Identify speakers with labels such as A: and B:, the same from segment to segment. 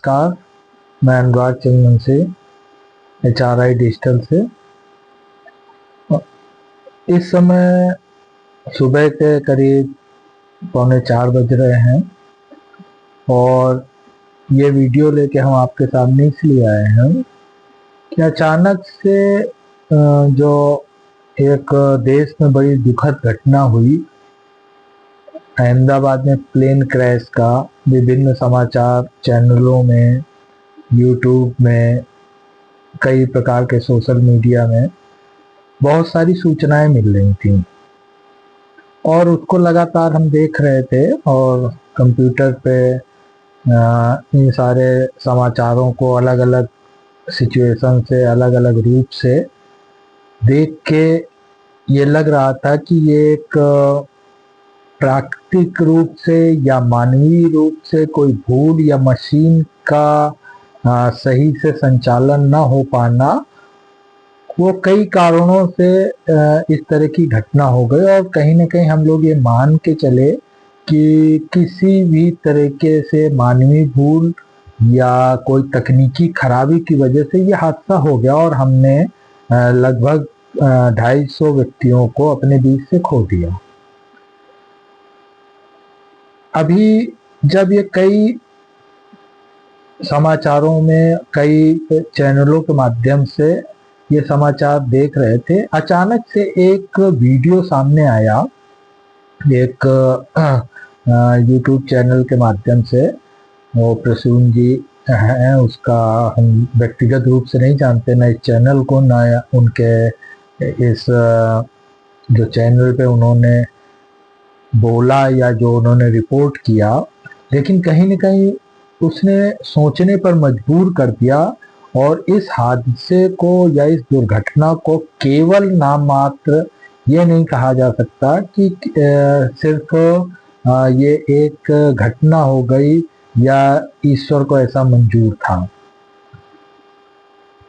A: नमस्कार, मैं अनुराग Chandravanshi HRI digital से। इस समय सुबह के करीब 3:45 बज रहे हैं और ये वीडियो लेके हम आपके सामने इसलिए आए हैं कि अचानक से जो एक देश में बड़ी दुखद घटना हुई, अहमदाबाद में प्लेन क्रैश का विभिन्न समाचार चैनलों में, यूट्यूब में, कई प्रकार के सोशल मीडिया में बहुत सारी सूचनाएं मिल रही थी और उसको लगातार हम देख रहे थे और कंप्यूटर पे इन सारे समाचारों को अलग अलग सिचुएशन से, अलग अलग रूप से देख के ये लग रहा था कि ये एक प्राकृतिक रूप से या मानवीय रूप से कोई भूल या मशीन का सही से संचालन न हो पाना, वो कई कारणों से इस तरह की घटना हो गई। और कहीं ना कहीं हम लोग ये मान के चले कि किसी भी तरीके से मानवीय भूल या कोई तकनीकी खराबी की वजह से ये हादसा हो गया और हमने लगभग 250 व्यक्तियों को अपने बीच से खो दिया। अभी जब ये कई समाचारों में, कई चैनलों के माध्यम से ये समाचार देख रहे थे, अचानक से एक वीडियो सामने आया, एक यूट्यूब चैनल के माध्यम से। वो प्रसून जी हैं, उसका हम व्यक्तिगत रूप से नहीं जानते, ना इस चैनल को, ना उनके इस जो चैनल पे उन्होंने बोला या जो उन्होंने रिपोर्ट किया, लेकिन कहीं न कहीं उसने सोचने पर मजबूर कर दिया। और इस हादसे को या इस दुर्घटना को केवल नाम मात्र ये नहीं कहा जा सकता कि सिर्फ ये एक घटना हो गई या ईश्वर को ऐसा मंजूर था।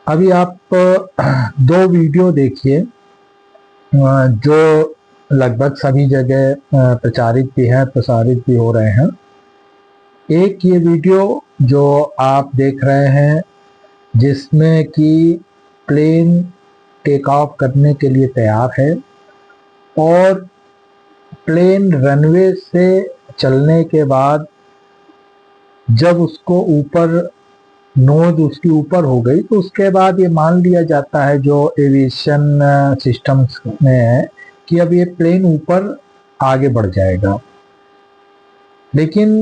A: अभी आप 2 वीडियो देखिए जो लगभग सभी जगह प्रचारित भी हैं, प्रसारित भी हो रहे हैं। एक ये वीडियो जो आप देख रहे हैं जिसमें कि प्लेन टेक ऑफ करने के लिए तैयार है और प्लेन रनवे से चलने के बाद जब उसको ऊपर, नोज उसकी ऊपर हो गई, तो उसके बाद ये मान लिया जाता है जो एविएशन सिस्टम्स में है कि अब ये प्लेन ऊपर आगे बढ़ जाएगा। लेकिन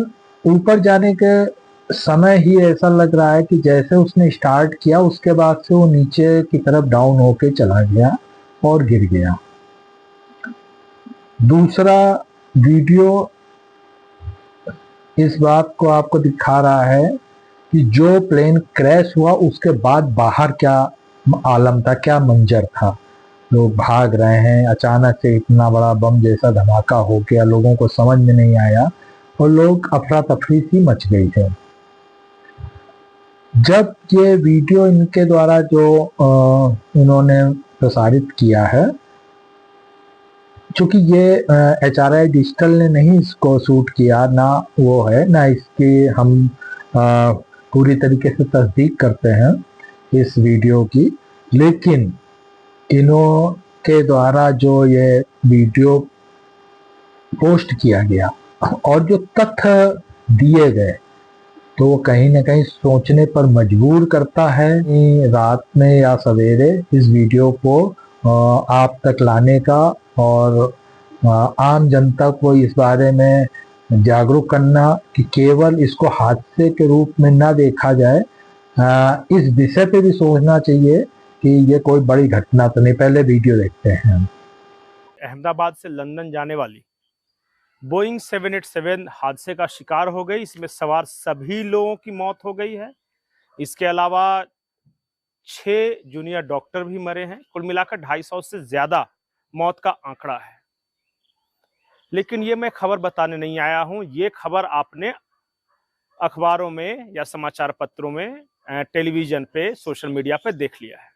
A: ऊपर जाने के समय ही ऐसा लग रहा है कि जैसे उसने स्टार्ट किया उसके बाद से वो नीचे की तरफ डाउन होके चला गया और गिर गया। दूसरा वीडियो इस बात को आपको दिखा रहा है कि जो प्लेन क्रैश हुआ उसके बाद बाहर क्या आलम था, क्या मंजर था। लोग भाग रहे हैं, अचानक से इतना बड़ा बम जैसा धमाका हो गया, लोगों को समझ में नहीं आया और लोग अफरा तफरी सी मच गई है। जब ये वीडियो इनके द्वारा जो इन्होंने प्रसारित किया है, क्योंकि ये HRI डिजिटल ने नहीं इसको शूट किया, ना वो है, ना इसकी हम पूरी तरीके से तस्दीक करते हैं इस वीडियो की, लेकिन इन्हों के द्वारा जो ये वीडियो पोस्ट किया गया और जो तथ्य दिए गए, तो वो कहीं ना कहीं सोचने पर मजबूर करता है कि रात में या सवेरे इस वीडियो को आप तक लाने का और आम जनता को इस बारे में जागरूक करना कि केवल इसको हादसे के रूप में ना देखा जाए, इस विषय पे भी सोचना चाहिए कि ये कोई बड़ी घटना तो नहीं। पहले वीडियो देखते हैं।
B: अहमदाबाद से लंदन जाने वाली बोइंग 787 हादसे का शिकार हो गई। इसमें सवार सभी लोगों की मौत हो गई है। इसके अलावा 6 जूनियर डॉक्टर भी मरे हैं। कुल मिलाकर 250 से ज्यादा मौत का आंकड़ा है। लेकिन ये मैं खबर बताने नहीं आया हूं, ये खबर आपने अखबारों में या समाचार पत्रों में, टेलीविजन पे, सोशल मीडिया पे देख लिया है।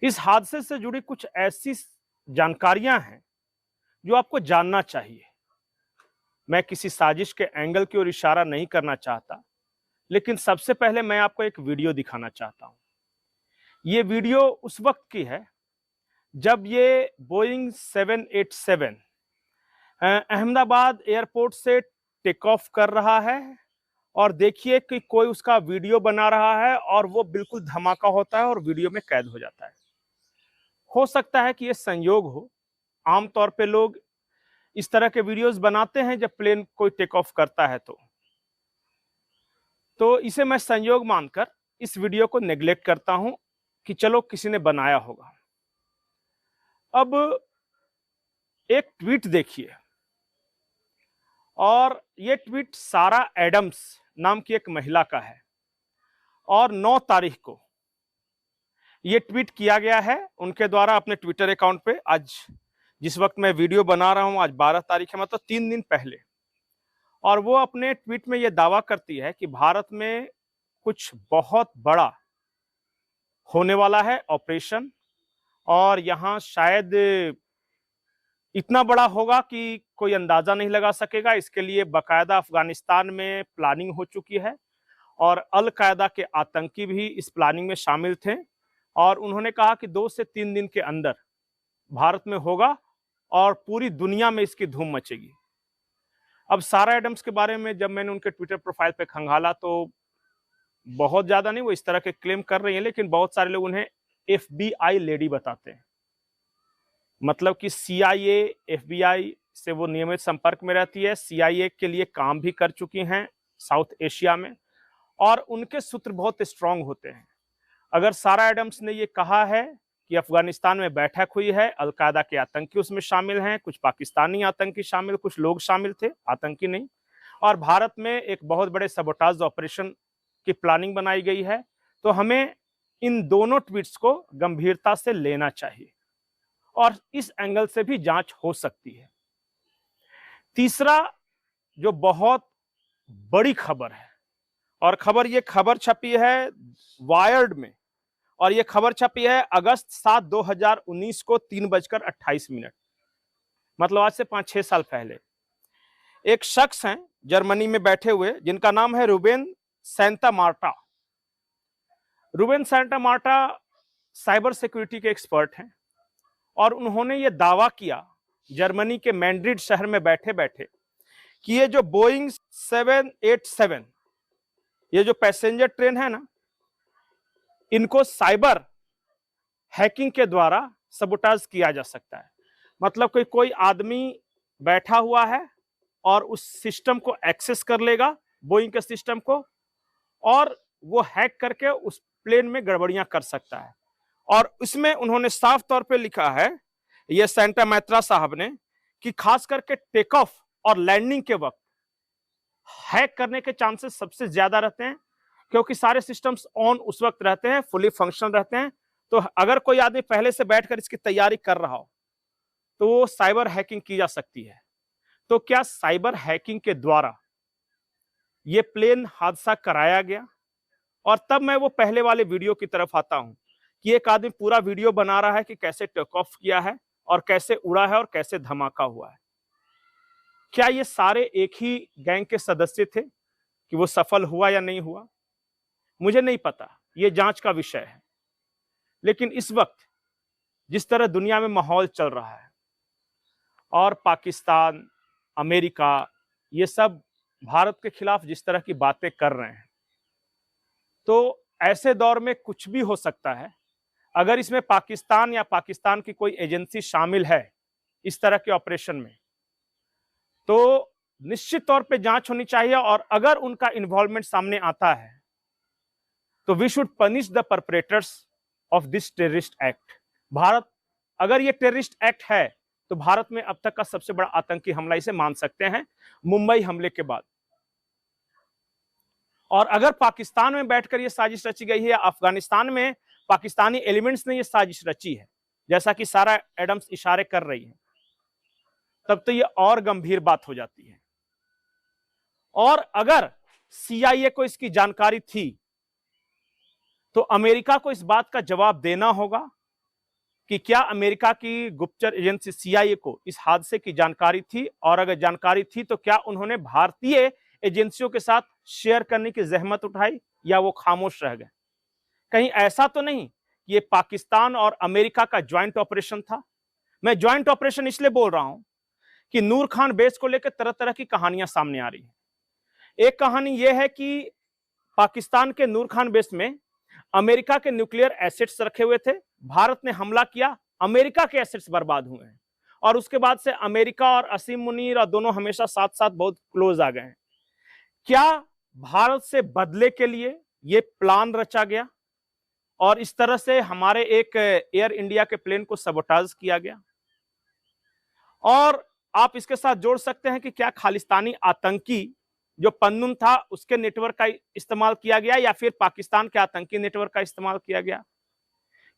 B: इस हादसे से जुड़ी कुछ ऐसी जानकारियां हैं जो आपको जानना चाहिए। मैं किसी साजिश के एंगल की ओर इशारा नहीं करना चाहता, लेकिन सबसे पहले मैं आपको एक वीडियो दिखाना चाहता हूं। ये वीडियो उस वक्त की है जब ये बोइंग 787 अहमदाबाद एयरपोर्ट से टेक ऑफ कर रहा है, और देखिए कि कोई उसका वीडियो बना रहा है और वो बिल्कुल धमाका होता है और वीडियो में कैद हो जाता है। हो सकता है कि ये संयोग हो। आमतौर पे लोग इस तरह के वीडियोस बनाते हैं जब प्लेन कोई टेक ऑफ करता है तो इसे मैं संयोग मानकर इस वीडियो को नेग्लेक्ट करता हूं कि चलो किसी ने बनाया होगा। अब एक ट्वीट देखिए, और ये ट्वीट सारा एडम्स नाम की एक महिला का है, और 9 तारीख को ये ट्वीट किया गया है उनके द्वारा अपने ट्विटर अकाउंट पे। आज जिस वक्त मैं वीडियो बना रहा हूं, आज 12 तारीख है, मतलब 3 दिन पहले। और वो अपने ट्वीट में ये दावा करती है कि भारत में कुछ बहुत बड़ा होने वाला है ऑपरेशन, और यहां शायद इतना बड़ा होगा कि कोई अंदाजा नहीं लगा सकेगा। इसके लिए बाकायदा अफगानिस्तान में प्लानिंग हो चुकी है, और अल कायदा के आतंकी भी इस प्लानिंग में शामिल थे। और उन्होंने कहा कि 2 से 3 दिन के अंदर भारत में होगा और पूरी दुनिया में इसकी धूम मचेगी। अब सारा एडम्स के बारे में जब मैंने उनके ट्विटर प्रोफाइल पे खंगाला तो बहुत ज्यादा नहीं वो इस तरह के क्लेम कर रही हैं, लेकिन बहुत सारे लोग उन्हें FBI लेडी बताते हैं। मतलब कि CIA, FBI से वो नियमित संपर्क में रहती है, CIA के लिए काम भी कर चुकी हैं साउथ एशिया में, और उनके सूत्र बहुत स्ट्रांग होते हैं। अगर सारा एडम्स ने ये कहा है कि अफगानिस्तान में बैठक हुई है, अलकायदा के आतंकी उसमें शामिल हैं, कुछ पाकिस्तानी आतंकी शामिल, कुछ लोग शामिल थे, आतंकी नहीं, और भारत में एक बहुत बड़े सबोटाज ऑपरेशन की प्लानिंग बनाई गई है, तो हमें इन दोनों ट्वीट्स को गंभीरता से लेना चाहिए, और इस एंगल से भी जांच हो सकती है। तीसरा जो बहुत बड़ी खबर है, और ये खबर छपी है वायर्ड में, और ये खबर छपी है अगस्त 7, 2019 को 3:28, मतलब आज से 5-6 साल पहले। एक शख्स हैं जर्मनी में बैठे हुए जिनका नाम है रूबेन सैंटामार्टा। रूबेन सैंटामार्टा साइबर सिक्योरिटी के एक्सपर्ट हैं, और उन्होंने ये दावा किया जर्मनी के मैड्रिड शहर में बैठे बैठे कि ये जो बोइंग 787 ये जो पैसेंजर ट्रेन है ना, इनको साइबर हैकिंग के द्वारा सबोटाज किया जा सकता है। मतलब कोई आदमी बैठा हुआ है और उस सिस्टम को एक्सेस कर लेगा, बोइंग के सिस्टम को, और वो हैक करके उस प्लेन में गड़बड़ियां कर सकता है। और इसमें उन्होंने साफ तौर पे लिखा है, ये सैंटामार्टा साहब ने, कि खास करके टेक ऑफ और लैंडिंग के वक्त हैक करने के चांसेस सबसे ज्यादा रहते हैं, क्योंकि सारे सिस्टम्स ऑन उस वक्त रहते हैं, फुली फंक्शनल रहते हैं। तो अगर कोई आदमी पहले से बैठकर इसकी तैयारी कर रहा हो तो वो साइबर हैकिंग की जा सकती है। तो क्या साइबर हैकिंग के द्वारा ये प्लेन हादसा कराया गया? और तब मैं वो पहले वाले वीडियो की तरफ आता हूं कि एक आदमी पूरा वीडियो बना रहा है कि कैसे टेक ऑफ किया है और कैसे उड़ा है और कैसे धमाका हुआ है। क्या ये सारे एक ही गैंग के सदस्य थे? कि वो सफल हुआ या नहीं हुआ मुझे नहीं पता, ये जांच का विषय है। लेकिन इस वक्त जिस तरह दुनिया में माहौल चल रहा है, और पाकिस्तान, अमेरिका, ये सब भारत के खिलाफ जिस तरह की बातें कर रहे हैं, तो ऐसे दौर में कुछ भी हो सकता है। अगर इसमें पाकिस्तान या पाकिस्तान की कोई एजेंसी शामिल है इस तरह के ऑपरेशन में, तो निश्चित तौर पे जांच होनी चाहिए, और अगर उनका इन्वॉल्वमेंट सामने आता है तो we should punish the perpetrators of this terrorist act. Bharat, अगर ये टेररिस्ट एक्ट है तो भारत में अब तक का सबसे बड़ा आतंकी हमला इसे मान सकते हैं, मुंबई हमले के बाद। और अगर पाकिस्तान में बैठकर ये साजिश रची गई है, या अफगानिस्तान में पाकिस्तानी एलिमेंट्स ने ये साजिश रची है, जैसा कि सारा एडम्स इशारे कर रही है, तब तो ये और गंभीर बात हो जाती है। और अगर CIA को इसकी जानकारी थी तो अमेरिका को इस बात का जवाब देना होगा कि क्या अमेरिका की गुप्तचर एजेंसी CIA को इस हादसे की जानकारी थी, और अगर जानकारी थी तो क्या उन्होंने भारतीय एजेंसियों के साथ शेयर करने की जहमत उठाई या वो खामोश रह गए? कहीं ऐसा तो नहीं कि ये पाकिस्तान और अमेरिका का ज्वाइंट ऑपरेशन था? मैं ज्वाइंट ऑपरेशन इसलिए बोल रहा हूं कि नूर खान बेस को लेकर तरह तरह की कहानियां सामने आ रही हैं। एक कहानी यह है कि पाकिस्तान के नूर खान बेस में अमेरिका के न्यूक्लियर एसेट्स रखे हुए थे, भारत ने हमला किया, अमेरिका के एसेट्स बर्बाद हुए हैं और उसके बाद से अमेरिका और असीम मुनीर और दोनों हमेशा साथ साथ बहुत क्लोज आ गए हैं। क्या भारत से बदले के लिए यह प्लान रचा गया और इस तरह से हमारे एक एयर इंडिया के प्लेन को सबोटाज किया गया? और आप इसके साथ जोड़ सकते हैं कि क्या खालिस्तानी आतंकी जो पन्नुन था उसके नेटवर्क का इस्तेमाल किया गया या फिर पाकिस्तान के आतंकी नेटवर्क का इस्तेमाल किया गया?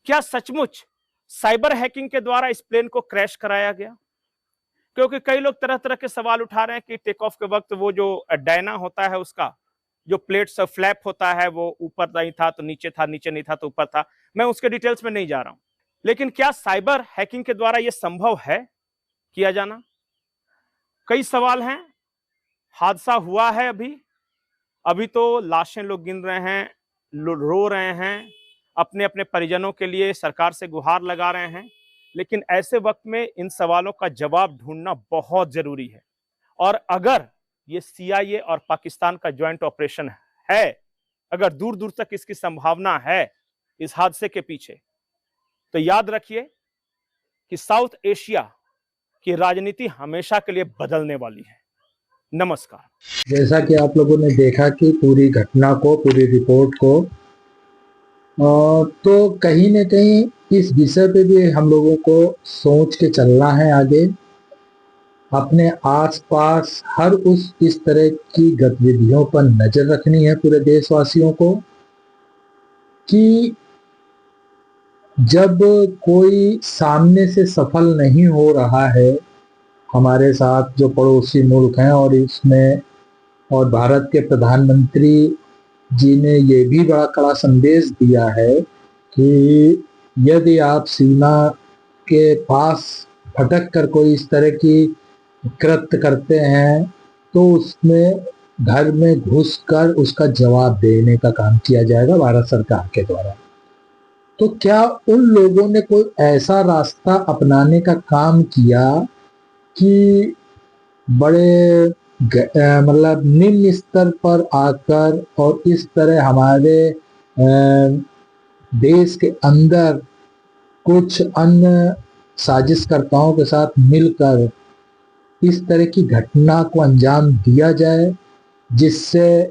B: क्या सचमुच साइबर हैकिंग के द्वारा इस प्लेन को क्रैश कराया गया? क्योंकि कई लोग तरह तरह के सवाल उठा रहे हैं कि टेक ऑफ के वक्त वो जो डायना होता है उसका जो प्लेट्स फ्लैप होता है वो ऊपर नहीं था तो नीचे था, नीचे नहीं था तो ऊपर था। मैं उसके डिटेल्स में नहीं जा रहा हूं, लेकिन क्या साइबर हैकिंग के द्वारा यह संभव है किया जाना? कई सवाल हैं। हादसा हुआ है, अभी तो लाशें लोग गिन रहे हैं, रो रहे हैं, अपने अपने परिजनों के लिए सरकार से गुहार लगा रहे हैं, लेकिन ऐसे वक्त में इन सवालों का जवाब ढूंढना बहुत जरूरी है। और अगर ये सीआईए और पाकिस्तान का ज्वाइंट ऑपरेशन है, अगर दूर दूर तक इसकी संभावना है इस हादसे के पीछे, तो याद रखिए कि साउथ एशिया की राजनीति हमेशा के लिए बदलने वाली है। नमस्कार।
A: जैसा कि आप लोगों ने देखा कि पूरी घटना को, पूरी रिपोर्ट को, तो कहीं न कहीं इस विषय पे भी हम लोगों को सोच के चलना है आगे। अपने आसपास हर इस तरह की गतिविधियों पर नजर रखनी है पूरे देशवासियों को कि जब कोई सामने से सफल नहीं हो रहा है, हमारे साथ जो पड़ोसी मुल्क हैं और इसमें और भारत के प्रधानमंत्री जी ने ये भी बड़ा कड़ा संदेश दिया है कि यदि आप सीमा के पास भटक कर कोई इस तरह की कृत्य करते हैं तो उसमें घर में घुसकर उसका जवाब देने का काम किया जाएगा भारत सरकार के द्वारा। तो क्या उन लोगों ने कोई ऐसा रास्ता अपनाने का काम किया कि बड़े मतलब निम्न स्तर पर आकर और इस तरह हमारे देश के अंदर कुछ अन्य साजिशकर्ताओं के साथ मिलकर इस तरह की घटना को अंजाम दिया जाए, जिससे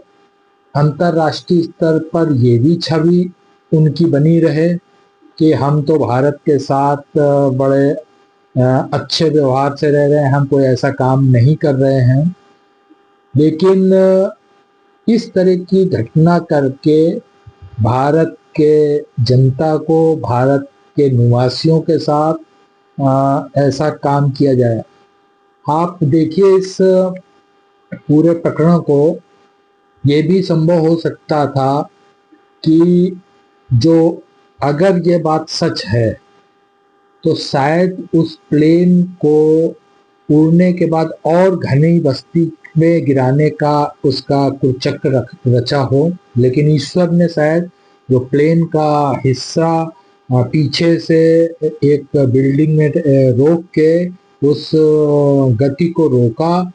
A: अंतर्राष्ट्रीय स्तर पर ये भी छवि उनकी बनी रहे कि हम तो भारत के साथ बड़े अच्छे व्यवहार से रह रहे हैं, हम कोई ऐसा काम नहीं कर रहे हैं। लेकिन इस तरह की घटना करके भारत के जनता को, भारत के निवासियों के साथ ऐसा काम किया जाए। आप देखिए इस पूरे प्रकरण को, ये भी संभव हो सकता था कि जो अगर ये बात सच है तो शायद उस प्लेन को उड़ने के बाद और घनी बस्ती में गिराने का उसका कुछ चक्र रचा हो, लेकिन ईश्वर ने शायद जो प्लेन का हिस्सा पीछे से एक बिल्डिंग में रोक के उस गति को रोका,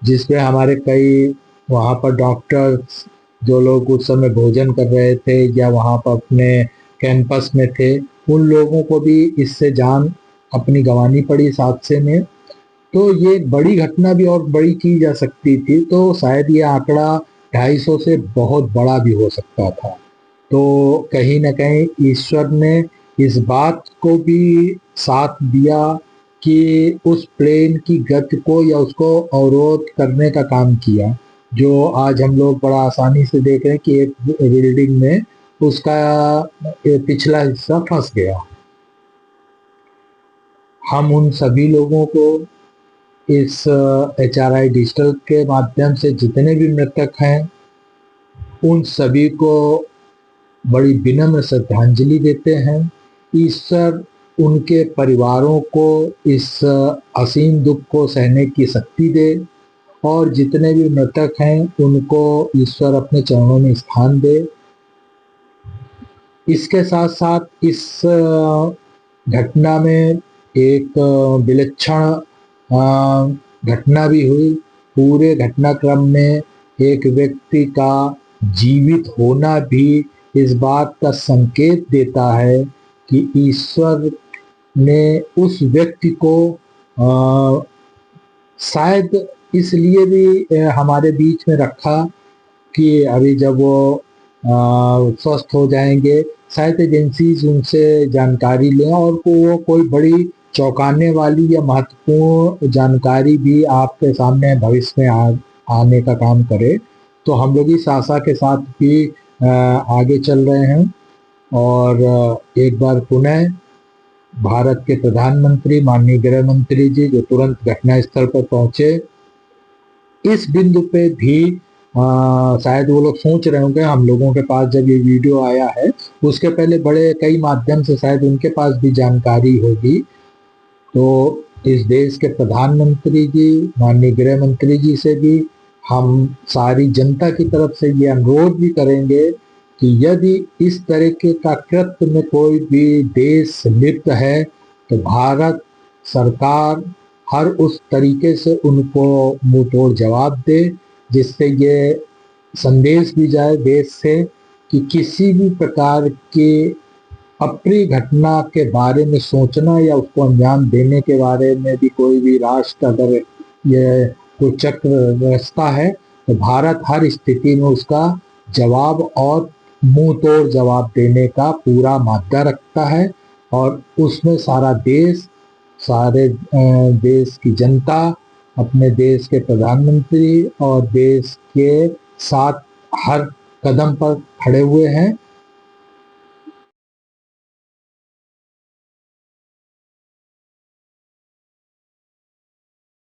A: जिसमें हमारे कई वहाँ पर डॉक्टर्स जो लोग उस समय भोजन कर रहे थे या वहाँ पर अपने कैंपस में थे, उन लोगों को भी इससे जान अपनी गंवानी पड़ी इस हादसे में। तो ये बड़ी घटना भी और बड़ी की जा सकती थी, तो शायद ये आंकड़ा 250 से बहुत बड़ा भी हो सकता था। तो कहीं न कहीं ईश्वर ने इस बात को भी साथ दिया कि उस प्लेन की गति को या उसको अवरोध करने का काम किया, जो आज हम लोग बड़ा आसानी से देख रहे हैं कि एक बिल्डिंग में उसका पिछला हिस्सा फंस गया। हम उन सभी लोगों को इस HRI डिजिटल के माध्यम से जितने भी मृतक हैं उन सभी को बड़ी विनम्र श्रद्धांजलि देते हैं। ईश्वर उनके परिवारों को इस असीम दुख को सहने की शक्ति दे और जितने भी मृतक हैं उनको ईश्वर अपने चरणों में स्थान दे। इसके साथ साथ इस घटना में एक विलक्षण घटना भी हुई। पूरे घटनाक्रम में एक व्यक्ति का जीवित होना भी इस बात का संकेत देता है कि ईश्वर ने उस व्यक्ति को शायद इसलिए भी हमारे बीच में रखा कि अभी जब वो स्वस्थ हो जाएंगे शायद एजेंसीज उनसे जानकारी लें और वो कोई बड़ी चौंकाने वाली या महत्वपूर्ण जानकारी भी आपके सामने भविष्य में आने का काम करे। तो हम लोग इस आशा के साथ भी आगे चल रहे हैं और एक बार पुनः भारत के प्रधानमंत्री माननीय गृह मंत्री जी जो तुरंत घटनास्थल पर पहुंचे, इस बिंदु पे भी शायद वो लोग सोच रहे होंगे हम लोगों के पास जब ये वीडियो आया है उसके पहले बड़े कई माध्यम से शायद उनके पास भी जानकारी होगी। तो इस देश के प्रधानमंत्री जी माननीय गृह मंत्री जी से भी हम सारी जनता की तरफ से ये अनुरोध भी करेंगे कि यदि इस तरीके का कृत्य में कोई भी देश लिप्त है तो भारत सरकार हर उस तरीके से उनको मुंह तोड़ जवाब दे, जिससे ये संदेश भी जाए देश से कि किसी भी प्रकार के अप्रिय घटना के बारे में सोचना या उसको अंजाम देने के बारे में भी कोई भी राष्ट्र अगर ये कोई चक्र रचता है तो भारत हर स्थिति में उसका जवाब और मुंह तोड़ जवाब देने का पूरा माद्दा रखता है और उसमें सारा देश, सारे देश की जनता अपने देश के प्रधानमंत्री और देश के साथ हर कदम पर खड़े हुए हैं